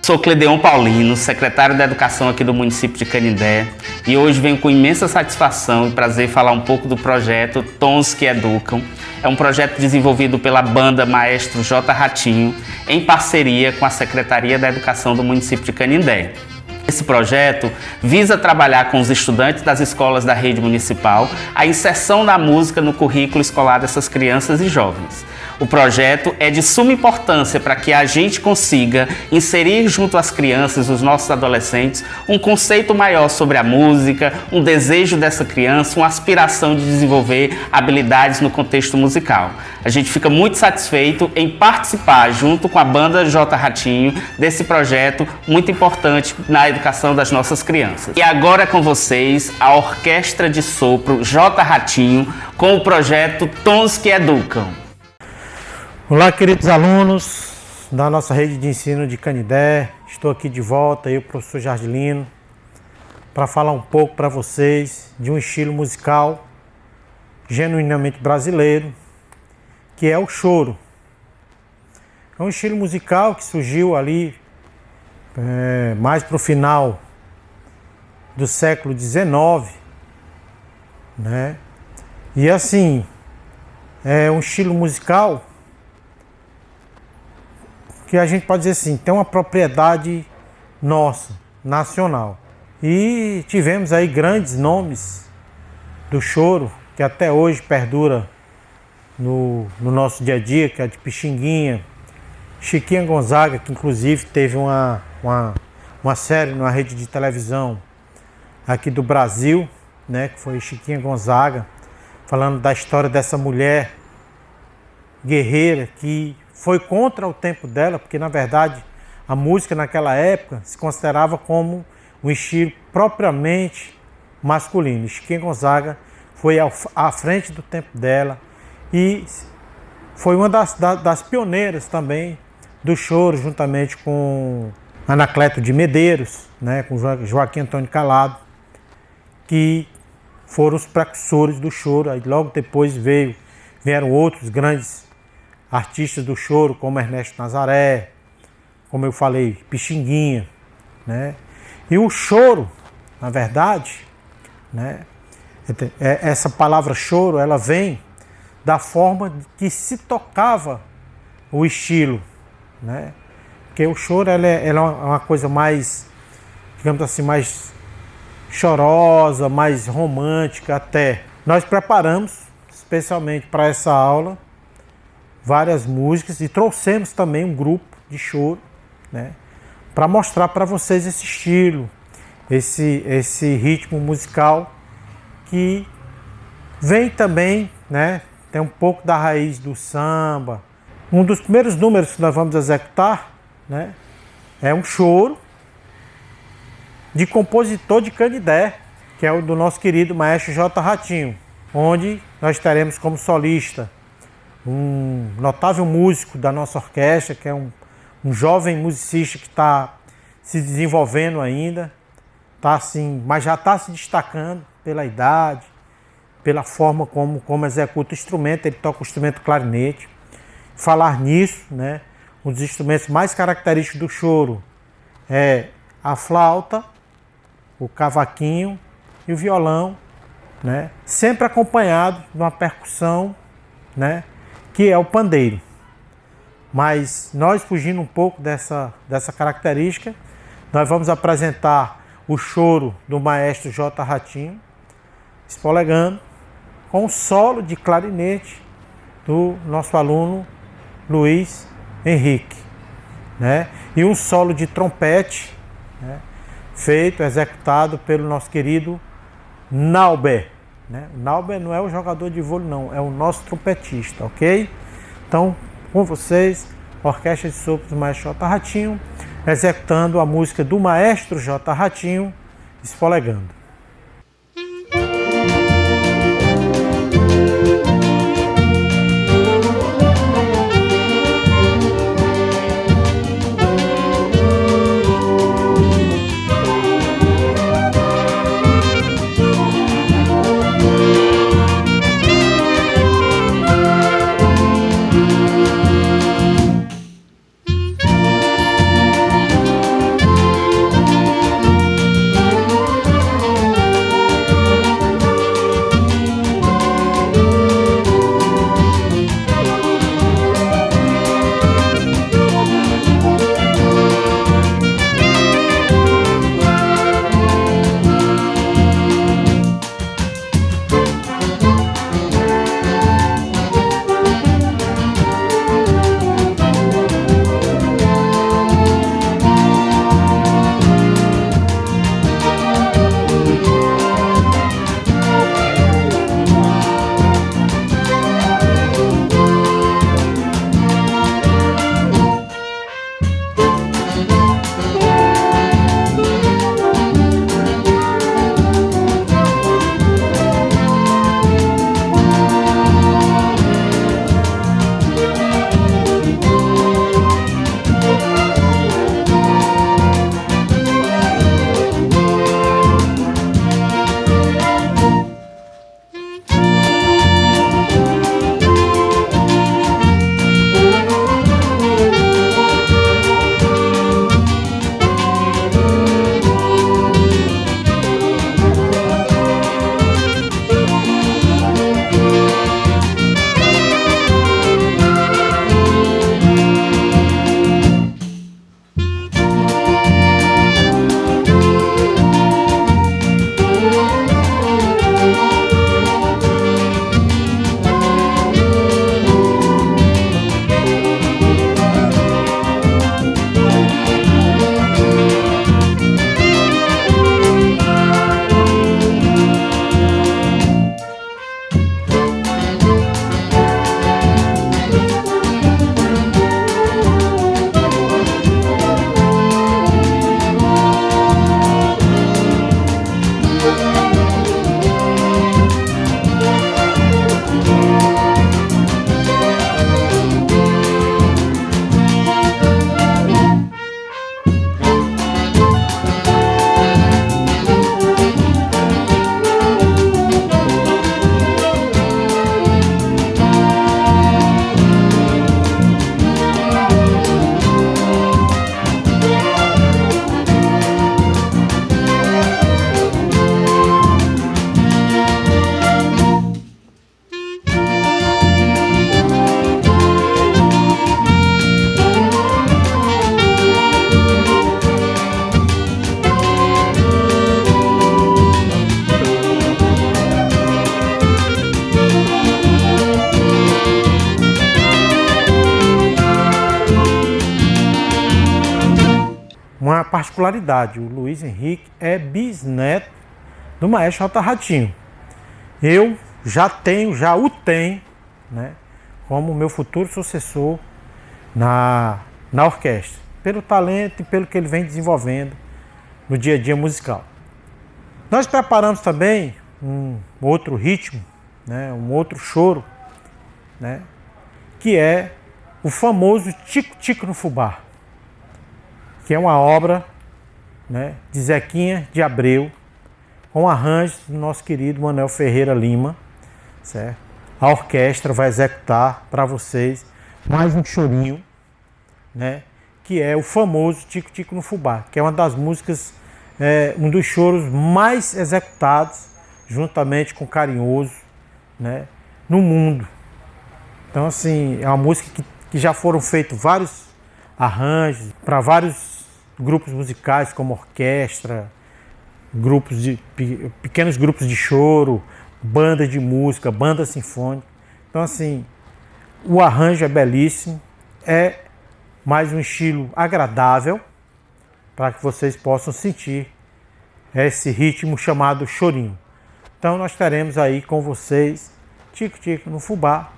Sou Cledeon Paulino, secretário da Educação aqui do município de Canindé, e hoje venho com imensa satisfação e prazer falar um pouco do projeto Tons que Educam. É um projeto desenvolvido pela banda Maestro J. Ratinho, em parceria com a Secretaria da Educação do município de Canindé. Esse projeto visa trabalhar com os estudantes das escolas da rede municipal a inserção da música no currículo escolar dessas crianças e jovens. O projeto é de suma importância para que a gente consiga inserir junto às crianças, os nossos adolescentes, um conceito maior sobre a música, um desejo dessa criança, uma aspiração de desenvolver habilidades no contexto musical. A gente fica muito satisfeito em participar, junto com a banda J. Ratinho, desse projeto muito importante na educação das nossas crianças. E agora é com vocês a Orquestra de Sopro J. Ratinho com o projeto Tons que Educam. Olá, queridos alunos da nossa rede de ensino de Canindé. Estou aqui de volta, eu, professor Jardilino, para falar um pouco para vocês de um estilo musical genuinamente brasileiro, que é o choro. É um estilo musical que surgiu ali mais para o final do século XIX, né? E assim, é um estilo musical que a gente pode dizer assim, tem uma propriedade nossa, nacional. E tivemos aí grandes nomes do choro, que até hoje perdura no nosso dia a dia, que é de Pixinguinha, Chiquinha Gonzaga, que inclusive teve uma série numa rede de televisão aqui do Brasil, né, que foi Chiquinha Gonzaga, falando da história dessa mulher guerreira que foi contra o tempo dela, porque na verdade a música naquela época se considerava como um estilo propriamente masculino. Chiquinha Gonzaga foi à frente do tempo dela e foi uma das pioneiras também do choro, juntamente com Anacleto de Medeiros, né, com Joaquim Antônio Calado, que foram os precursores do choro. Aí logo depois vieram outros grandes artistas do choro, como Ernesto Nazaré, como eu falei, Pixinguinha, né? E o choro, na verdade, né, essa palavra choro, ela vem da forma que se tocava o estilo, né? Porque o choro ela é uma coisa mais, digamos assim, mais chorosa, mais romântica até. Nós preparamos especialmente para essa aula várias músicas e trouxemos também um grupo de choro, né, para mostrar para vocês esse estilo, esse ritmo musical que vem também, né, tem um pouco da raiz do samba. Um dos primeiros números que nós vamos executar, né, é um choro de compositor de Canindé, que é o do nosso querido Maestro J. Ratinho, onde nós teremos como solista um notável músico da nossa orquestra, que é um jovem musicista que está se desenvolvendo ainda, tá assim, mas já está se destacando pela idade, pela forma como executa o instrumento. Ele toca o instrumento clarinete. Falar nisso, né, um dos instrumentos mais característicos do choro é a flauta, o cavaquinho e o violão, né, sempre acompanhado de uma percussão, né, que é o pandeiro. Mas nós, fugindo um pouco dessa característica, nós vamos apresentar o choro do Maestro J. Ratinho, espolegando, com o solo de clarinete do nosso aluno Luiz Henrique, né? E um solo de trompete, né, executado pelo nosso querido Nauber. Né? O Nauber não é o jogador de vôlei, não, é o nosso trompetista, ok? Então, com vocês, a Orquestra de Sopro do Maestro J. Ratinho, executando a música do Maestro J. Ratinho, Espolegando. uma particularidade. O Luiz Henrique é bisneto do maestro J. Ratinho. Eu já o tenho, né, como meu futuro sucessor na orquestra, pelo talento e pelo que ele vem desenvolvendo no dia a dia musical. Nós preparamos também um outro ritmo, né, um outro choro, né, que é o famoso Tico Tico no Fubá, que é uma obra, né, de Zequinha de Abreu, com arranjos do nosso querido Manuel Ferreira Lima, certo? A orquestra vai executar para vocês mais um chorinho, né, que é o famoso Tico Tico no Fubá, que é uma das músicas, um dos choros mais executados, juntamente com Carinhoso, né, no mundo. Então, assim, é uma música que já foram feitos vários arranjos para vários grupos musicais, como orquestra, pequenos grupos de choro, banda de música, banda sinfônica. Então, assim, o arranjo é belíssimo, é mais um estilo agradável para que vocês possam sentir esse ritmo chamado chorinho. Então, nós teremos aí com vocês Tico Tico no Fubá,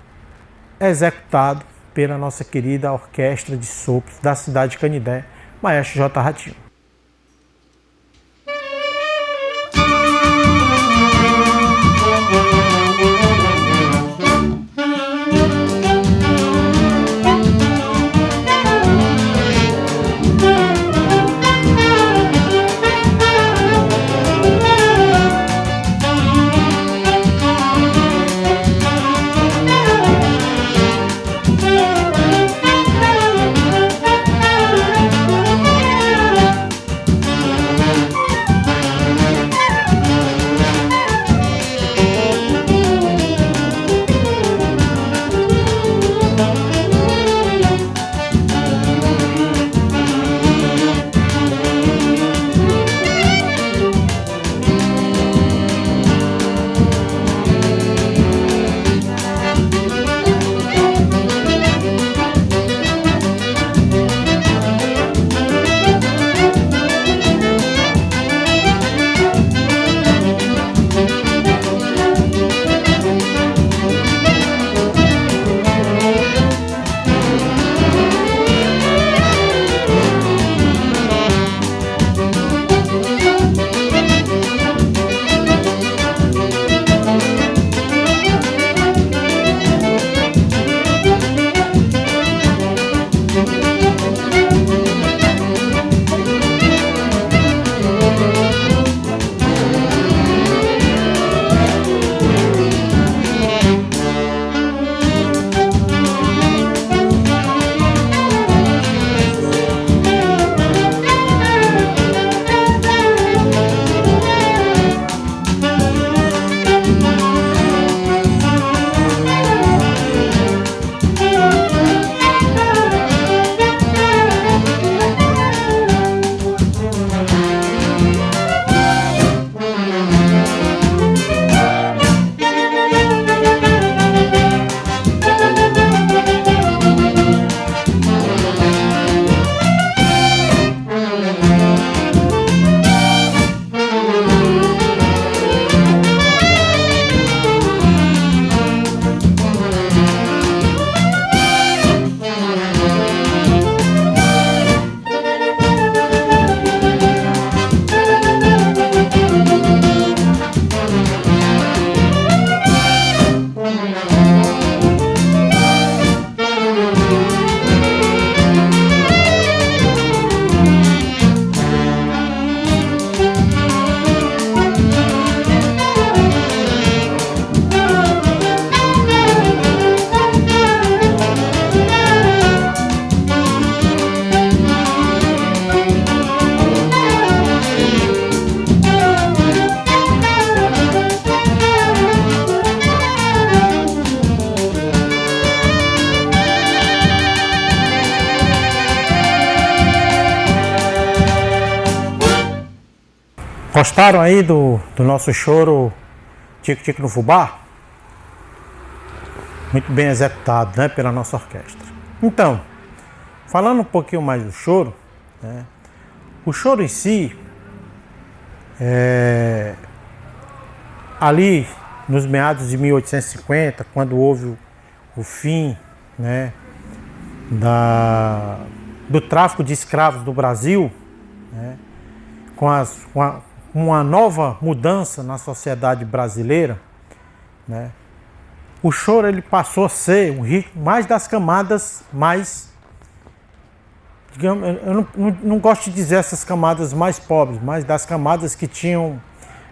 executado pela nossa querida Orquestra de Sopros da cidade de Canindé, Maestro J. Ratinho. Gostaram aí do nosso choro Tico Tico no Fubá? Muito bem executado, né, pela nossa orquestra. Então, falando um pouquinho mais do choro, né, O choro em si, ali nos meados de 1850, quando houve o fim, né, do tráfico de escravos do Brasil, né, com uma nova mudança na sociedade brasileira, né, o choro ele passou a ser um ritmo mais das camadas mais, digamos, eu não gosto de dizer essas camadas mais pobres, mas das camadas que tinham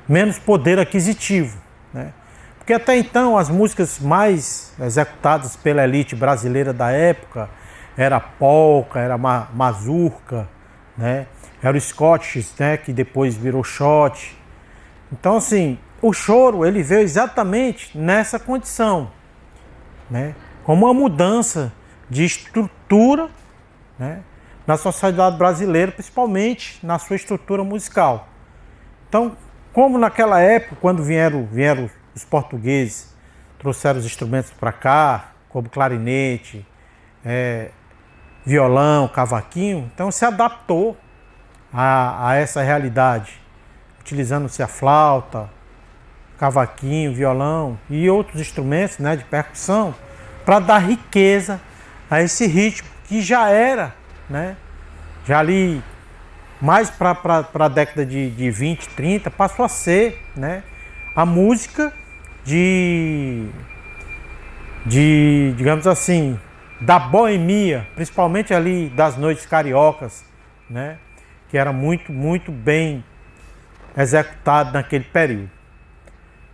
menos poder aquisitivo, né? Porque até então as músicas mais executadas pela elite brasileira da época era polca, era mazurca, né? Era o Scotch, né? Que depois virou shot. Então assim, o choro ele veio exatamente nessa condição, né? Como uma mudança de estrutura, né, na sociedade brasileira, principalmente na sua estrutura musical. Então, como naquela época, quando vieram os portugueses, trouxeram os instrumentos para cá, como clarinete, violão, cavaquinho, então se adaptou a essa realidade, utilizando-se a flauta, cavaquinho, violão e outros instrumentos, né, de percussão, para dar riqueza a esse ritmo que já era, né, já ali mais para a década de 20, 30, passou a ser, né, a música digamos assim, da boemia, principalmente ali das noites cariocas, né, que era muito, muito bem executado naquele período.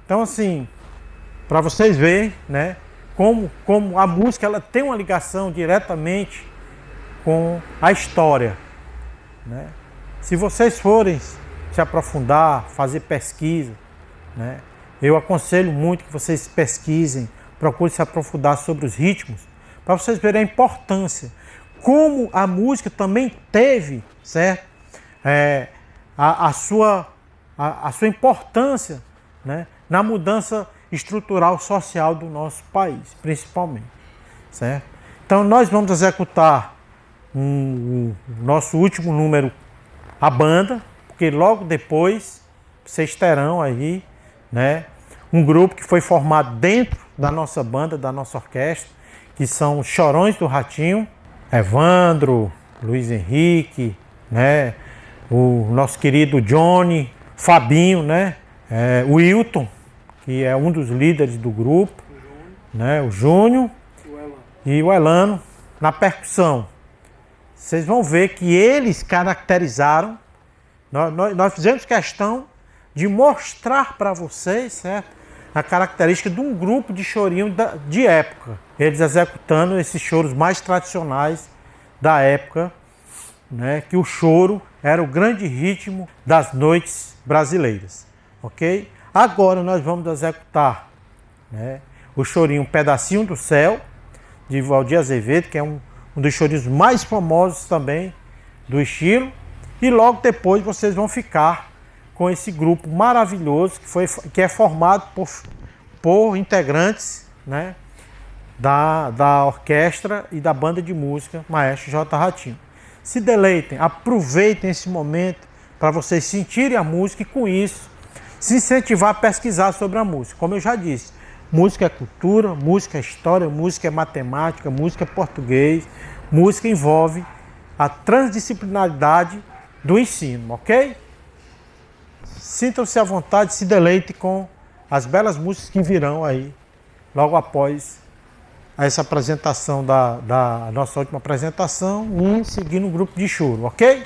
Então assim, para vocês verem, né, como a música ela tem uma ligação diretamente com a história, né? Se vocês forem se aprofundar, fazer pesquisa, né, eu aconselho muito que vocês pesquisem, procurem se aprofundar sobre os ritmos, para vocês verem a importância, como a música também teve, certo? A sua importância, né, na mudança estrutural social do nosso país, principalmente, certo? Então nós vamos executar o nosso último número, a banda, porque logo depois vocês terão aí, né, um grupo que foi formado dentro da nossa banda, da nossa orquestra, que são os Chorões do Ratinho, Evandro, Luiz Henrique, né, o nosso querido Johnny, Fabinho, né, o Wilton, que é um dos líderes do grupo, né, o Júnior e o Elano na percussão. Vocês vão ver que eles caracterizaram, nós fizemos questão de mostrar para vocês, certo, a característica de um grupo de chorinho de época. Eles executando esses choros mais tradicionais da época, né, que o choro era o grande ritmo das noites brasileiras, ok? Agora nós vamos executar, né, o chorinho Pedacinho do Céu, de Valdir Azevedo, que é um dos chorinhos mais famosos também do estilo. E logo depois vocês vão ficar com esse grupo maravilhoso que é formado por integrantes, né, da orquestra e da banda de música Maestro J. Ratinho. Se deleitem, aproveitem esse momento para vocês sentirem a música e com isso se incentivar a pesquisar sobre a música. Como eu já disse, música é cultura, música é história, música é matemática, música é português, música envolve a transdisciplinaridade do ensino, ok? Sintam-se à vontade, se deleitem com as belas músicas que virão aí, logo após essa apresentação da nossa última apresentação, e seguindo o grupo de choro, ok?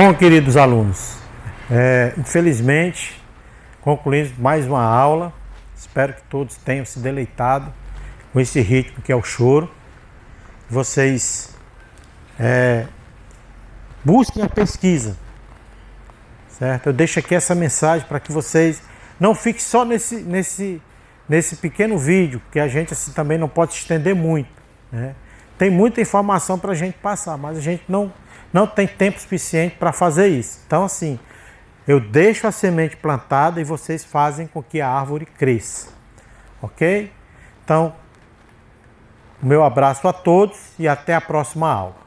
Bom, queridos alunos, infelizmente concluímos mais uma aula. Espero que todos tenham se deleitado com esse ritmo que é o choro. Vocês busquem a pesquisa, certo? Eu deixo aqui essa mensagem para que vocês não fiquem só nesse pequeno vídeo, que a gente assim também não pode estender muito, né? Tem muita informação para a gente passar, mas a gente não tem tempo suficiente para fazer isso. Então, assim, eu deixo a semente plantada e vocês fazem com que a árvore cresça, ok? Então, meu abraço a todos e até a próxima aula.